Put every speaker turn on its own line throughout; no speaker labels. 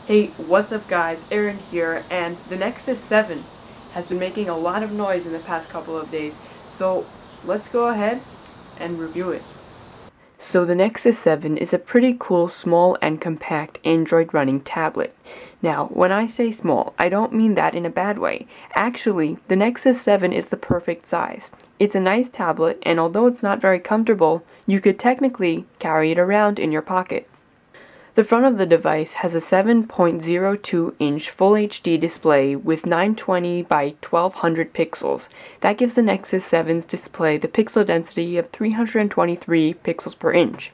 Hey, what's up guys, Aaron here, and the Nexus 7 has been making a lot of noise in the past couple of days, so let's go ahead and review it. So the Nexus 7 is a pretty cool, small and compact Android running tablet. Now, when I say small, I don't mean that in a bad way. Actually, the Nexus 7 is the perfect size. It's a nice tablet, and although it's not very comfortable, you could technically carry it around in your pocket. The front of the device has a 7.02-inch Full HD display with 920 by 1200 pixels. That gives the Nexus 7's display the pixel density of 323 pixels per inch.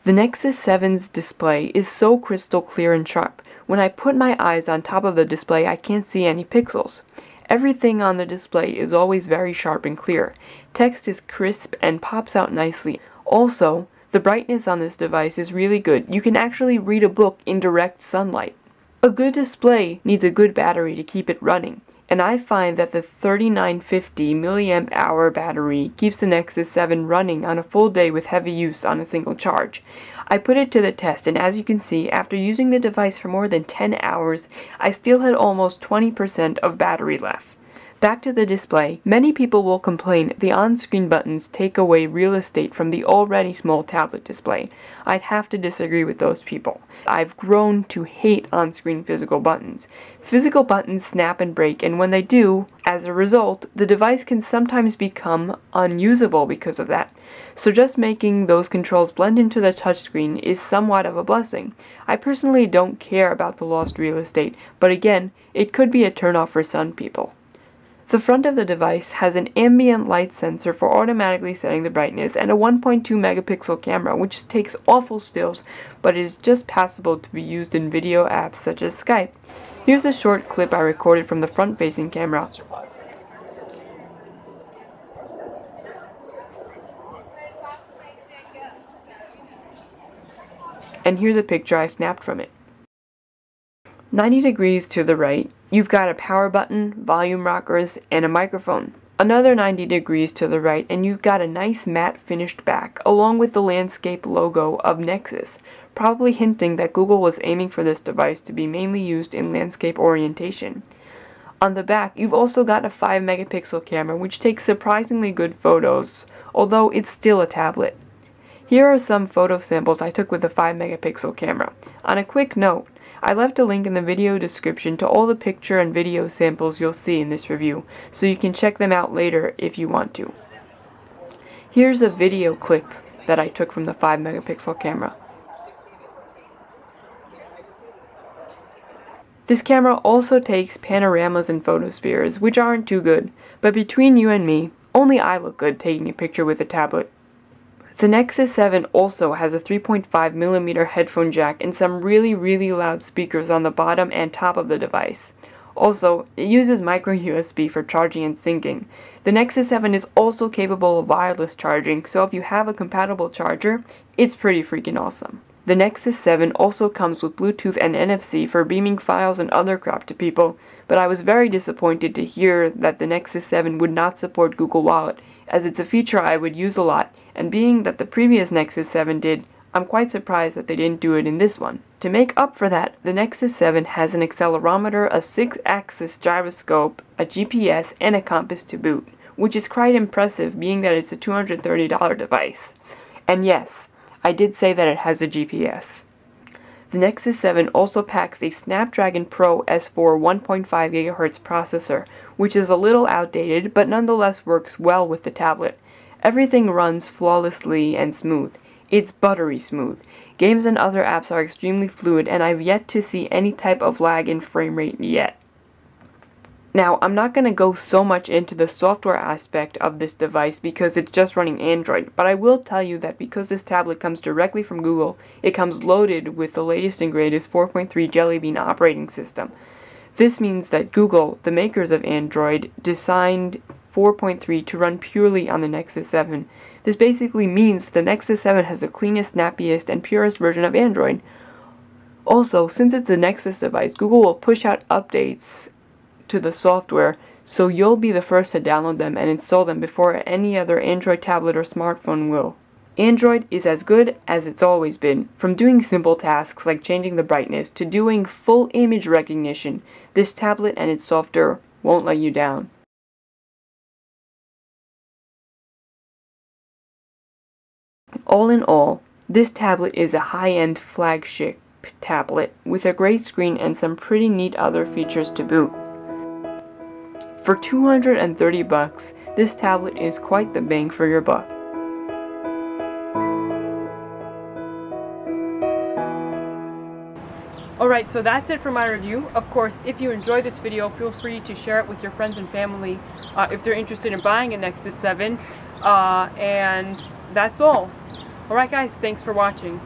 The Nexus 7's display is so crystal clear and sharp. When I put my eyes on top of the display, I can't see any pixels. Everything on the display is always very sharp and clear. Text is crisp and pops out nicely. Also, the brightness on this device is really good. You can actually read a book in direct sunlight. A good display needs a good battery to keep it running, and I find that the 3950 mAh battery keeps the Nexus 7 running on a full day with heavy use on a single charge. I put it to the test, and as you can see, after using the device for more than 10 hours, I still had almost 20% of battery left. Back to the display, many people will complain the on-screen buttons take away real estate from the already small tablet display. I'd have to disagree with those people. I've grown to hate on-screen physical buttons. Physical buttons snap and break, and when they do, as a result, the device can sometimes become unusable because of that. So just making those controls blend into the touchscreen is somewhat of a blessing. I personally don't care about the lost real estate, but again, it could be a turnoff for some people. The front of the device has an ambient light sensor for automatically setting the brightness and a 1.2 megapixel camera which takes awful stills but is just passable to be used in video apps such as Skype. Here's a short clip I recorded from the front-facing camera. And here's a picture I snapped from it. 90 degrees to the right, you've got a power button, volume rockers, and a microphone. Another 90 degrees to the right, and you've got a nice matte finished back, along with the landscape logo of Nexus, probably hinting that Google was aiming for this device to be mainly used in landscape orientation. On the back, you've also got a 5 megapixel camera, which takes surprisingly good photos, although it's still a tablet. Here are some photo samples I took with the 5 megapixel camera. On a quick note, I left a link in the video description to all the picture and video samples you'll see in this review, so you can check them out later if you want to. Here's a video clip that I took from the 5 megapixel camera. This camera also takes panoramas and photospheres, which aren't too good, but between you and me, only I look good taking a picture with a tablet. The Nexus 7 also has a 3.5mm headphone jack and some really loud speakers on the bottom and top of the device. Also, it uses micro USB for charging and syncing. The Nexus 7 is also capable of wireless charging, so if you have a compatible charger, it's pretty freaking awesome. The Nexus 7 also comes with Bluetooth and Nfc for beaming files and other crap to people, but I was very disappointed to hear that the Nexus 7 would not support Google Wallet, as it's a feature I would use a lot, and being that the previous Nexus 7 did, I'm quite surprised that they didn't do it in this one. To make up for that, the Nexus 7 has an accelerometer, a 6-axis gyroscope, a GPS, and a compass to boot, which is quite impressive being that it's a $230 device. And yes, I did say that it has a GPS. The Nexus 7 also packs a Snapdragon Pro S4 1.5 GHz processor, which is a little outdated but nonetheless works well with the tablet. Everything runs flawlessly and smooth. It's buttery smooth. Games and other apps are extremely fluid, and I've yet to see any type of lag in frame rate yet. Now, I'm not going to go so much into the software aspect of this device because it's just running Android, but I will tell you that because this tablet comes directly from Google, it comes loaded with the latest and greatest 4.3 Jelly Bean operating system. This means that Google, the makers of Android, designed 4.3 to run purely on the Nexus 7. This basically means that the Nexus 7 has the cleanest, snappiest, and purest version of Android. Also, since it's a Nexus device, Google will push out updates to the software, so you'll be the first to download them and install them before any other Android tablet or smartphone will. Android is as good as it's always been. From doing simple tasks like changing the brightness to doing full image recognition, this tablet and its software won't let you down. All in all, this tablet is a high-end flagship tablet with a great screen and some pretty neat other features to boot. For $230, this tablet is quite the bang for your buck. Alright, so that's it for my review. Of course, if you enjoyed this video, feel free to share it with your friends and family if they're interested in buying a Nexus 7. And that's all. Alright guys, thanks for watching.